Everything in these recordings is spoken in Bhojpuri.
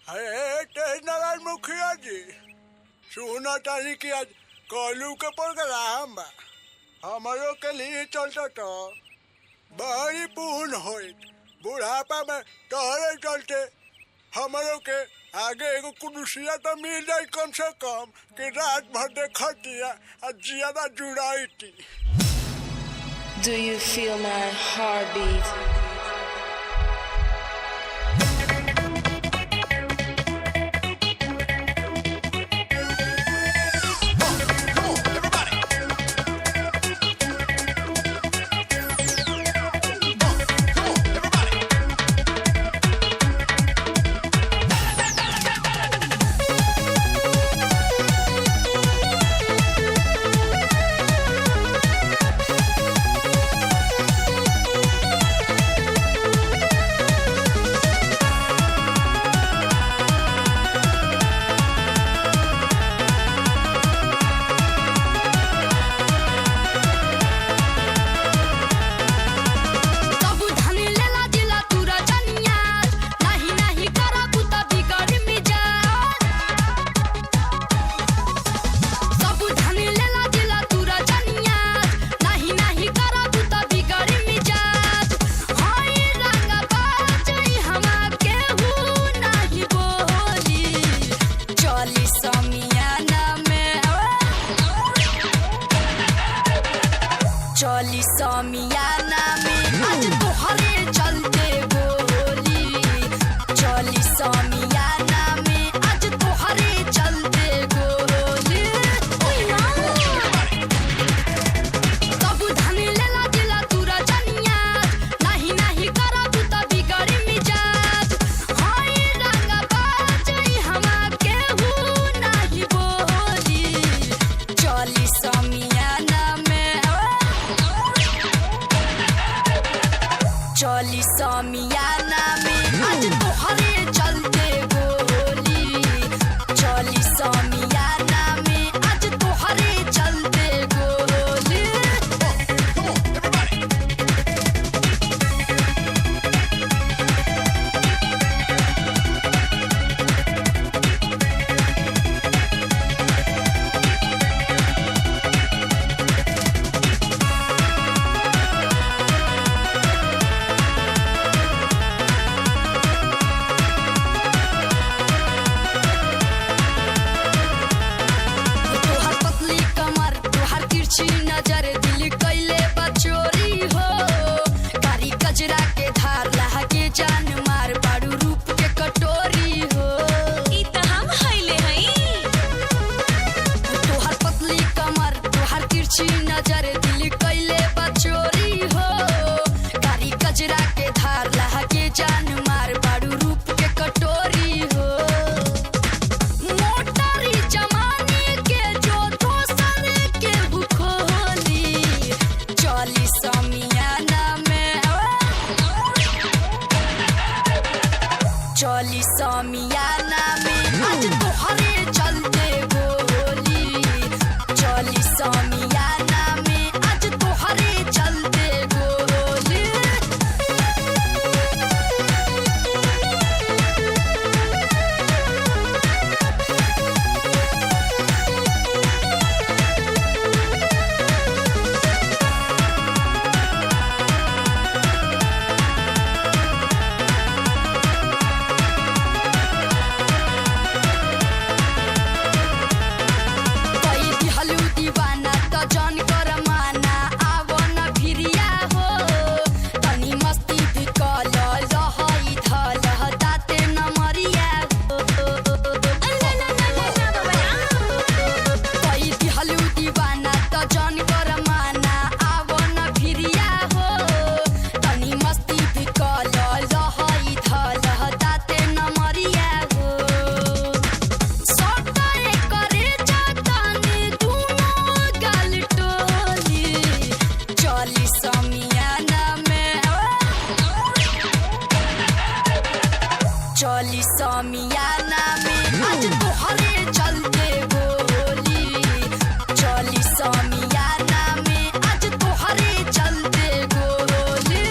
अरे नारायण मुखिया जी सुना तानी कि आज कलू के प्रोग्राम बा हमारो के लिए चलता तो बड़ी पूर्ण हो बुढ़ापा में तोहरे चलते हमारो के आगे एगो कुर्सिया तो मिल जाए कम से कम कि रात भर देखतिया और ज्यादा जुड़ाई थी। Do you feel my heartbeat? चली समियाना में आज तोहरे चलते गोली चली समियाना में आज तोहरे चलते गोली तब धन लेला दिला तूरा जनिया नहीं नहीं करा तू त बिगड़ी मिजाज हाय रंगा बाजई हमा केहू नहीं बोली चली समियाना चली समियाना में आज तोहरे चलते गोली चली समियाना में आज तोहरे चलते गोली नजर दिल कैले बचोरी हो कारी कजरा के धार लहके जान मार बाड़ू रूप के कटोरी हो ई त हम हइले हई तोहर पतली कमर तोहर तिरछी नजर दिल कैले बचोरी हो कारी कजरा के धार लहके जान मार बाड़ू रूप के कटोरी हो मोटरी जमाने के जो दोसर के चली समियाना में चली समियाना में आज तोहरे चलते गोली चली समियाना में आज तोहरे चलते गोली जन कर माना आवो न भिरिया हो तनी मस्ती भी कल लहई धल दाते न मरिया हो कई दिहलू दीवाना त जन कर माना आवो न भिरिया हो तनी मस्ती भी कल लहई धल दाते न मरिया हो सटरे करे जातानी दुनो गाल चली समियाना में चली समियाना में आज तोहरे चलते गोली चली समियाना में आज तोहरे चलते गोली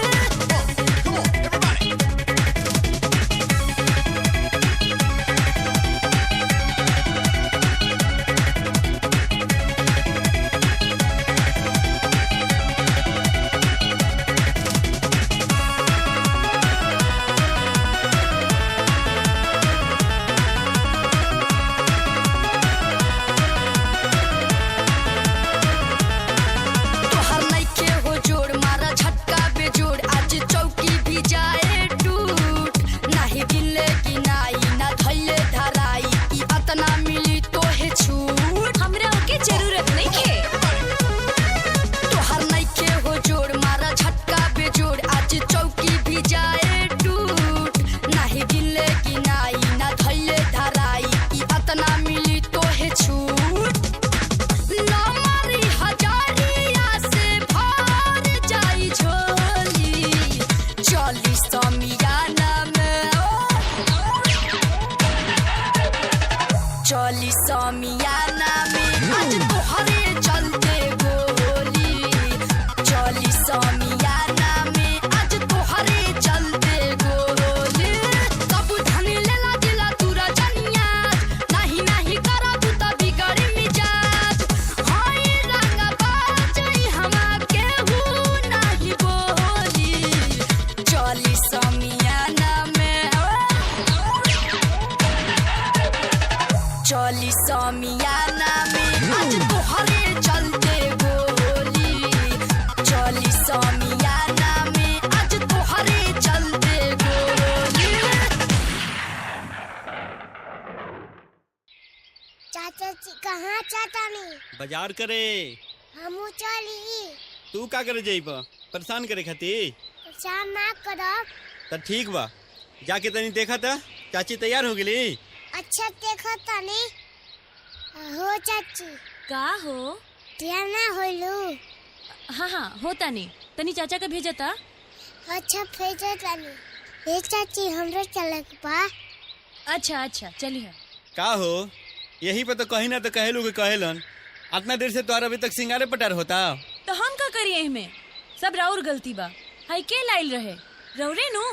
चाची कहाँ चाहता नहीं बाजार करे। हमू चली तू का करे जाइब परेशान करे खातिर? परेशान ना करब। तो ठीक बा, जाके तनी देखा था चाची तैयार हो गई। अच्छा देखो तनी हो चाची का हो? तैयार ना होलू? हाँ हाँ होता नहीं, तनी चाचा का भेजा था। अच्छा भेजो तनी। ये चाची हमरो चलक बा। अच्छा अच्छा चलिए। का हो यही पे तो कहीं ना तो कहेलू के कहेलन, इतना देर से तोहरा अभी तक सिंगारे पटार होता। तो हम का करिए इसमें? सब राउर गलती बा। हाई के लाइल रहे रौरे नु।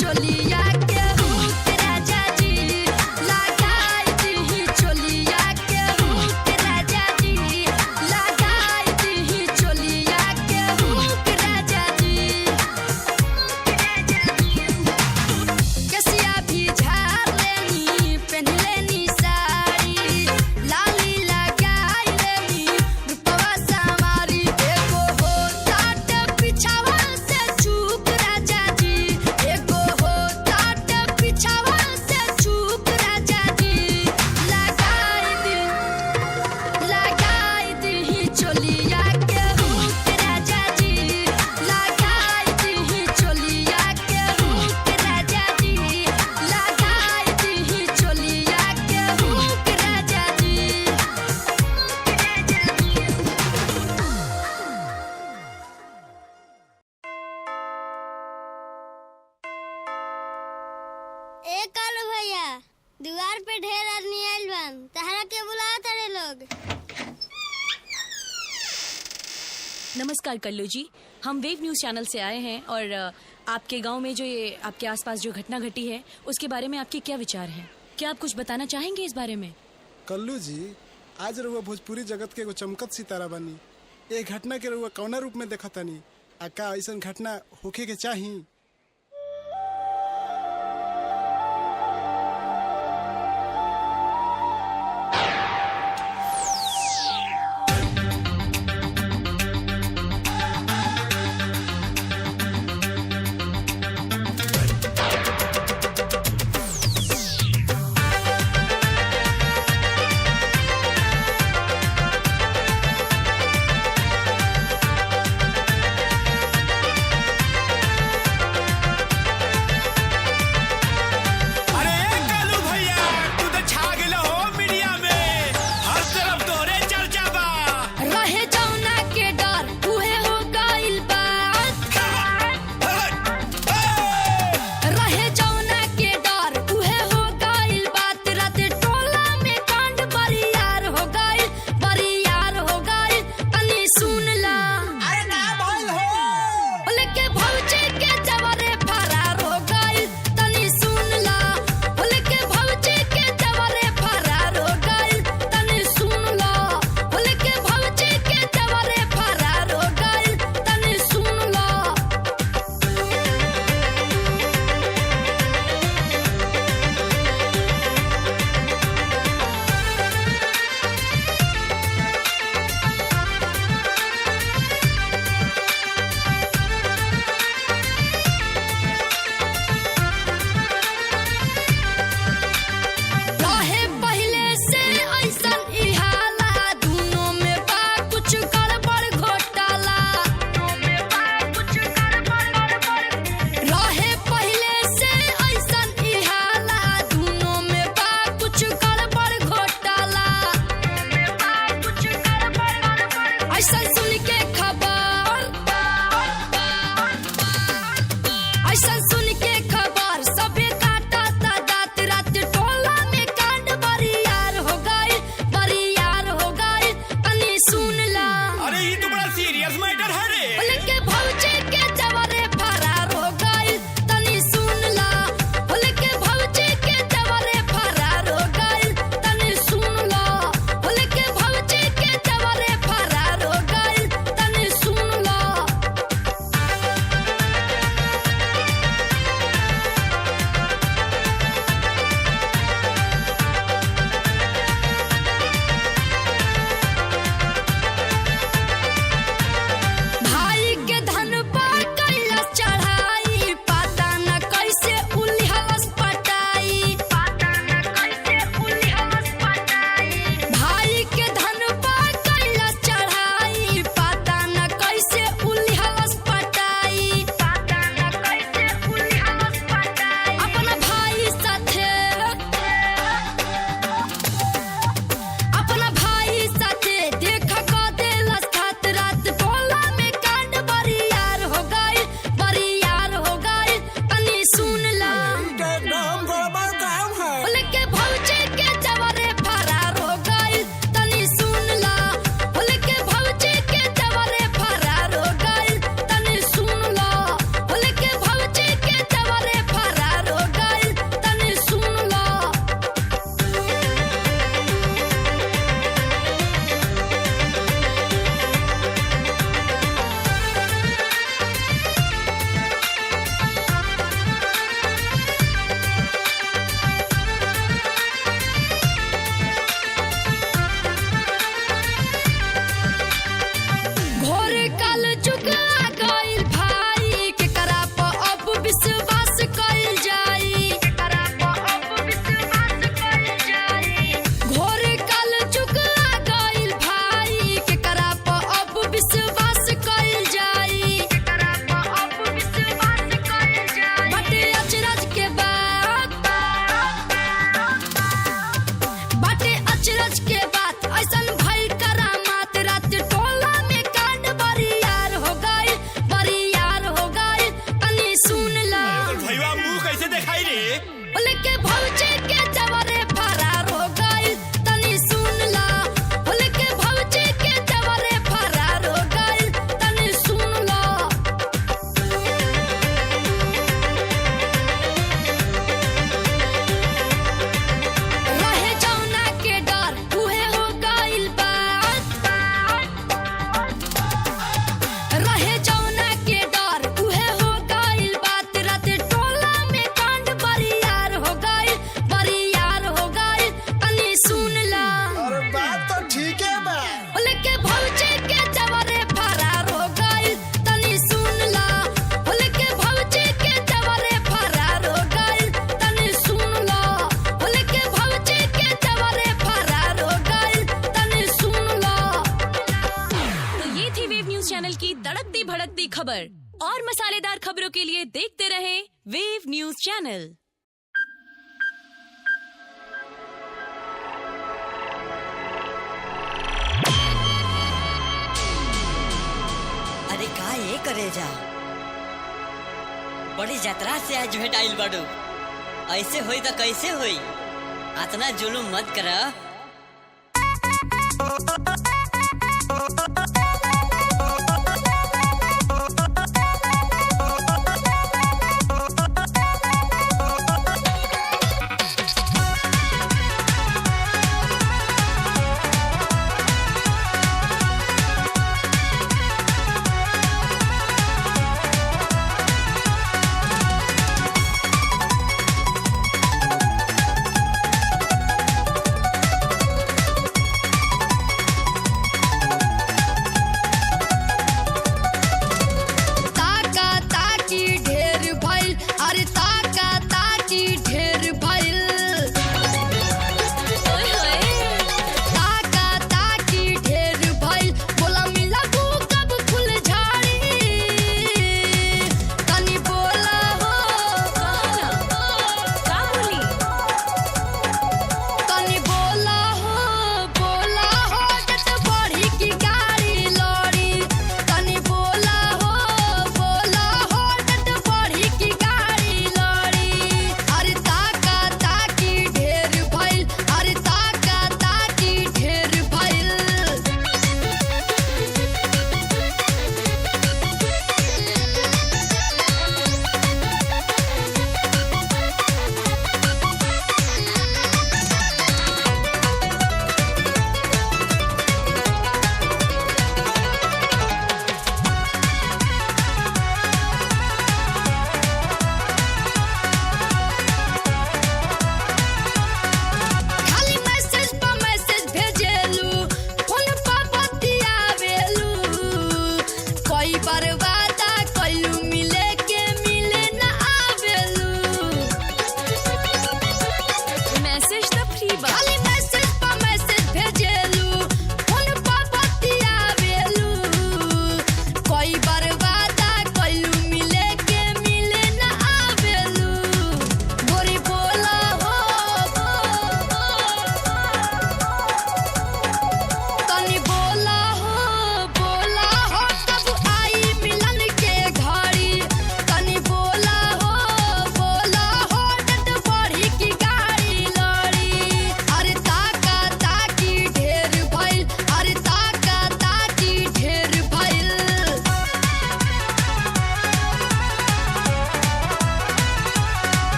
चोलिया के हुक राजा जी लगाई दी चोलिया के हुक राजा जी लगाई दी चोलिया के हुक राजा जी कसिया भी झाड़ लेनी पहन लेनी साड़ी लाली लगाई लेनी रूपवा सामारी एगो हो ताट पिछावा से चूक राजा जी एगो हो ताट पिछावा से चूक राजा जी लगाई दी चोलिया के हुक राजा जी लगाई दी चोलिया के हुक राजा जी लगाई दी चोलिया के हुक राजा जी ए कालू भैया दीवार पे ढेर आदमी आइल बन तहरा के बुलाओ तारे लोग। नमस्कार कल्लू जी, हम वेव न्यूज़ चैनल से आए हैं और आपके गांव में जो ये आपके आसपास जो घटना घटी है उसके बारे में आपके क्या विचार हैं? क्या आप कुछ बताना चाहेंगे इस बारे में? कल्लू जी, आज रउआ भोजपुरी जगत के एगो चमकत सितारा बनी। ए घटना के रउआ कौना रूप में देखतानी आ का ऐसन घटना होखे के चाही? कैसे दिखाई रे? लेके भौजी के जवरे फरार हो गइल तनी सुन ला। लेके भौजी के जवरे फरार हो गइल तनी सुन ला। रहे जौना के डर उहे हो गइल बात। रहे जौना के डर उहे हो गइल बात। रात टोला में कांड बरियार हो गइल तनी सुन ला। अरे बात तो ठीक है बा। लेके भौजी के जवरे फरार हो गइल तनी सुन ला। लेके भौजी के जवरे फरार हो गइल तनी सुन ला। लेके भौजी के जवरे फरार हो गइल तनी सुन ला। तो ये थी वेव न्यूज चैनल की तड़कती भड़कती खबर। और मसालेदार खबरों के लिए देखते रहे वेव न्यूज चैनल। अरे का ये करे जा बड़ी यात्रा से आज भेट आइल बाड़ू। ऐसे होई तो कैसे होई? इतना जुलूम मत करा।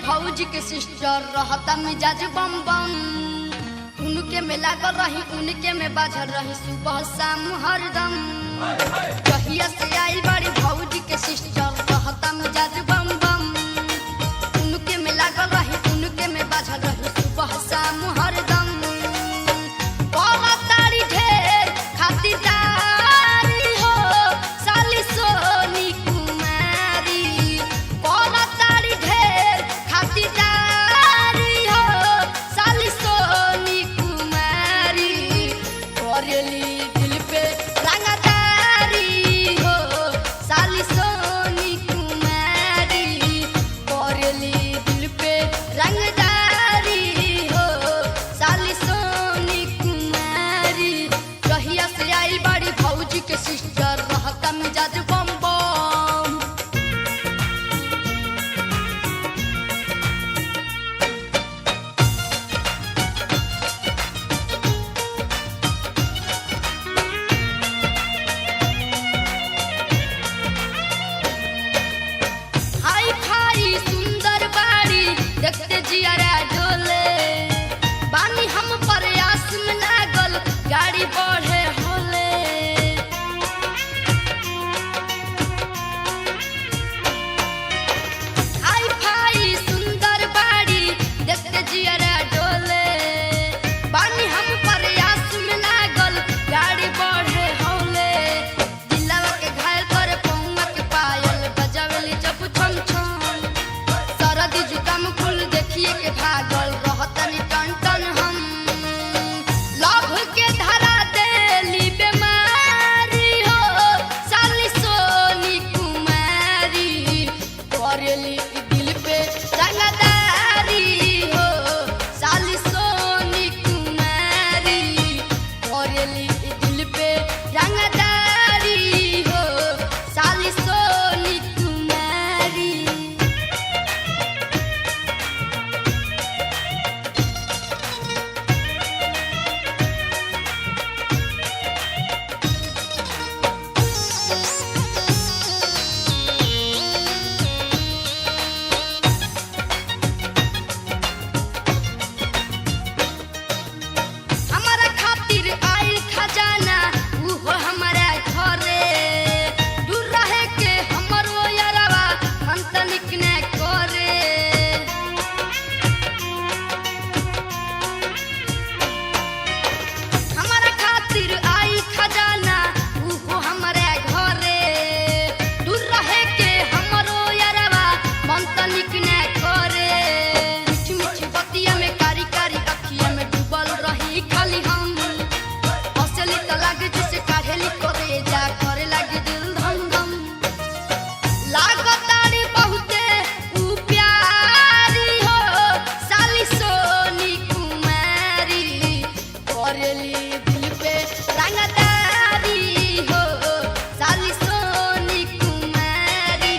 भौजी के सिस्टर रहता मिजाज बम बम। उनके में लागल रही उनके में बाझल रही सुबह शाम हरदम। कहिया से आई बड़ी भौजी के सिस्टर रहता मिजाज बम बम। उनके में लागल रही उनके में बाझल रही सुबह शाम हरदम। तारी ढेर खातिरदारी हो साली सोनी कुमारी। तारी ढेर खातिरदारी हो साली सोनी कुमारी। करेली दिल पे रंगदारी हो साली सोनी कुमारी। करेली दिल पे रंगदारी हो साली सोनी कुमारी। कहिया से आई बड़ी भौजी के सिस्टर रहता मिजाज बम बम। हाई फाई सुंदर बाड़ी देखते जियारा डोले। बानी हम प्रयास में लागल गाड़ी बढ़े होले। हाई फाई सुंदर बाड़ी देखते जियारा डोले। बानी हम प्रयास में लागल गाड़ी बढ़े होले। दिलवा के घायल करे पौवा के पायल बजावेली जब छम छम। सरदी जुकाम फूल देखिए के भागल रहतनी टन टन हम। लभ के धरा देली बेमारी हो साली सोनी कुमारी। करेली दिल पे रंगदारी हो साली सोनी कुमारी। करेली दिल पे रंगदारी हो साली सोनी कुमारी। हमारा खातिर आइल खजाना उहो हमारा घरे। दूर रहे के हमरो यारवा हम तनिक ने करे। हमारा खातिर आई खजाना उहो हमारा घरे। दूर रहे के हमरो यारवा मन तनिक ने करे। मीठी मीठी बतिया में कारी कारी अखिया में डूबल रही खाली हम। हंसली तो लागे जैसे काढ़ेली करे जा करे लागे दिल धम धम। लागतारी बहुते ऊ प्यारी हो साली सोनी कुमारी। करेली दिल पे रंगदारी हो साली सोनी कुमारी।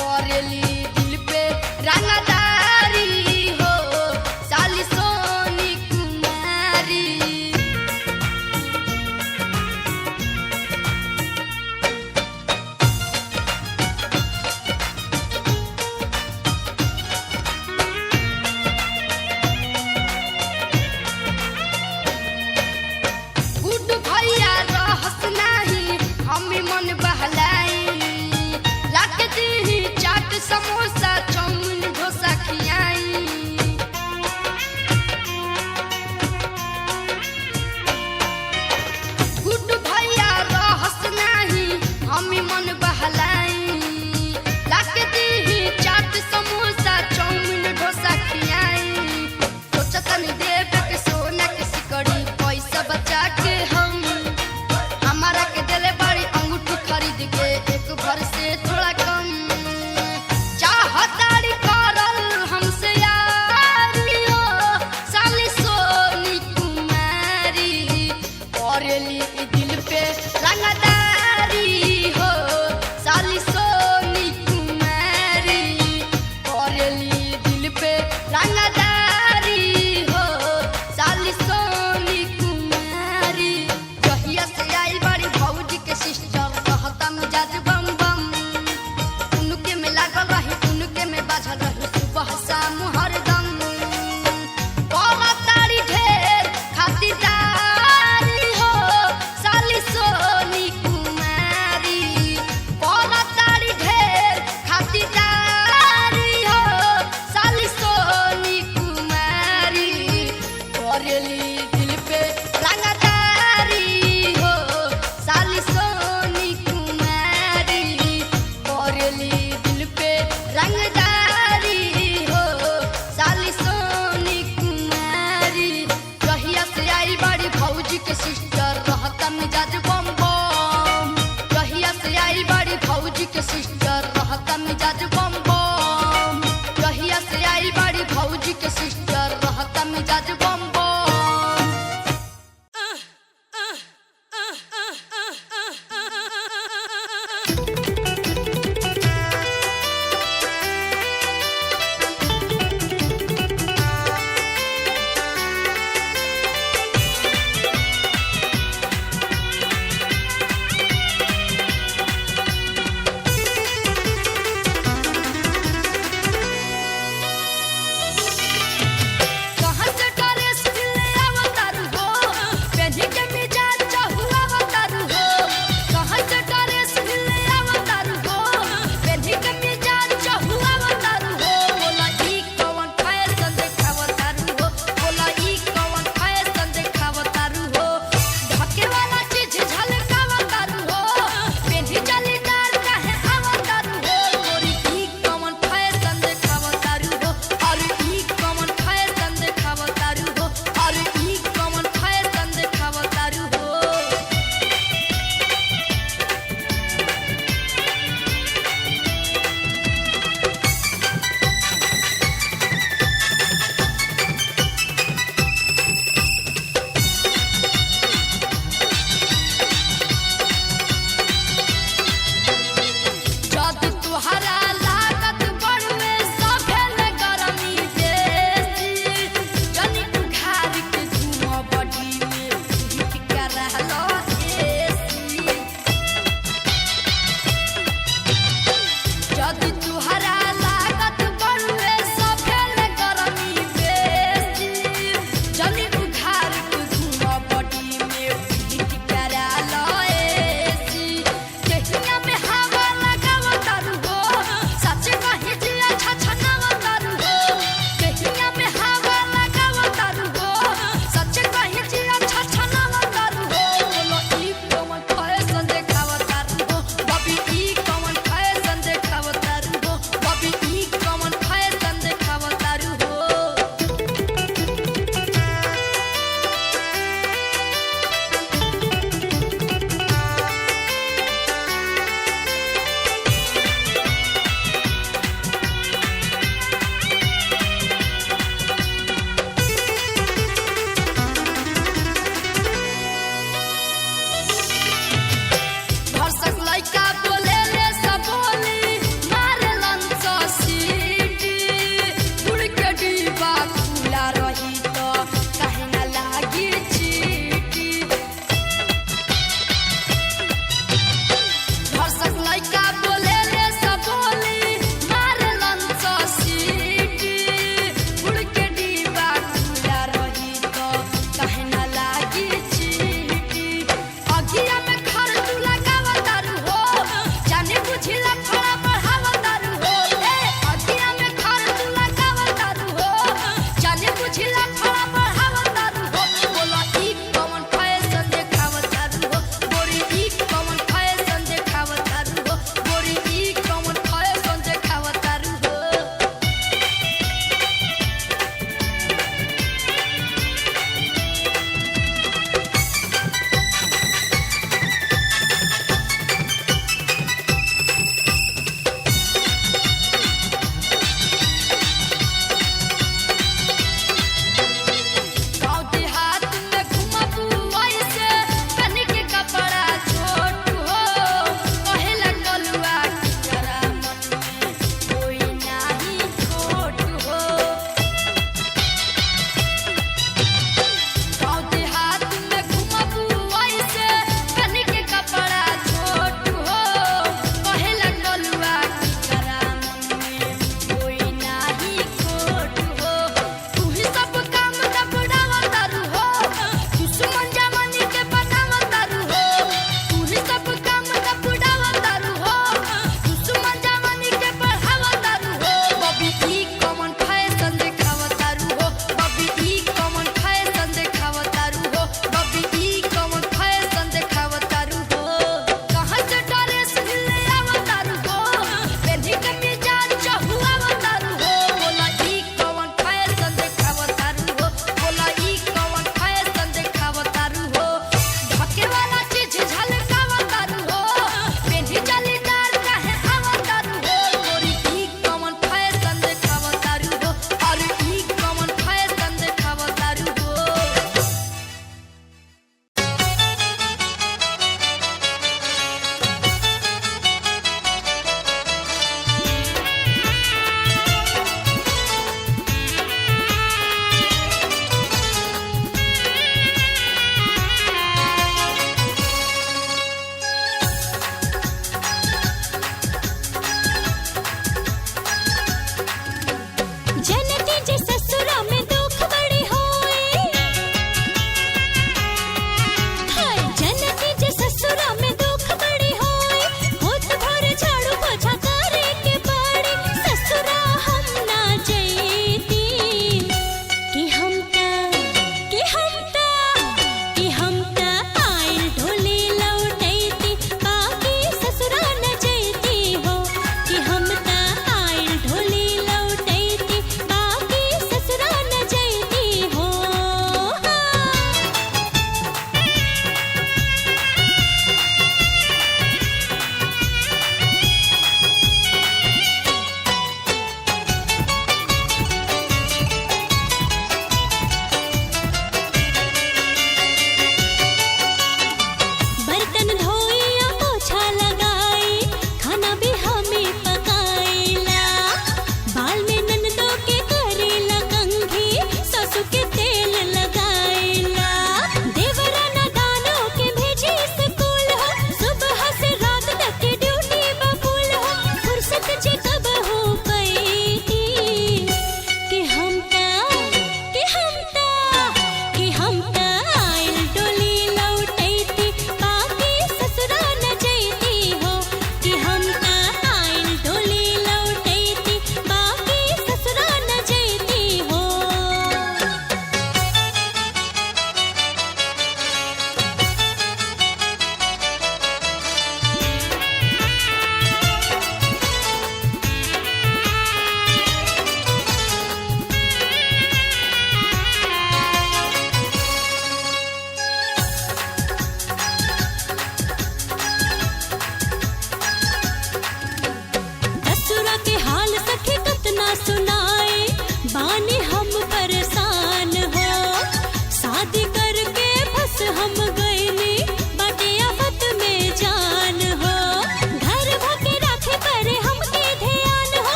करेली दिल पे रंगदारी हो साली सोनी कुमारी। गुड भैया रहस नाही हमें मन बहलाई। लाके दी चाट समोसा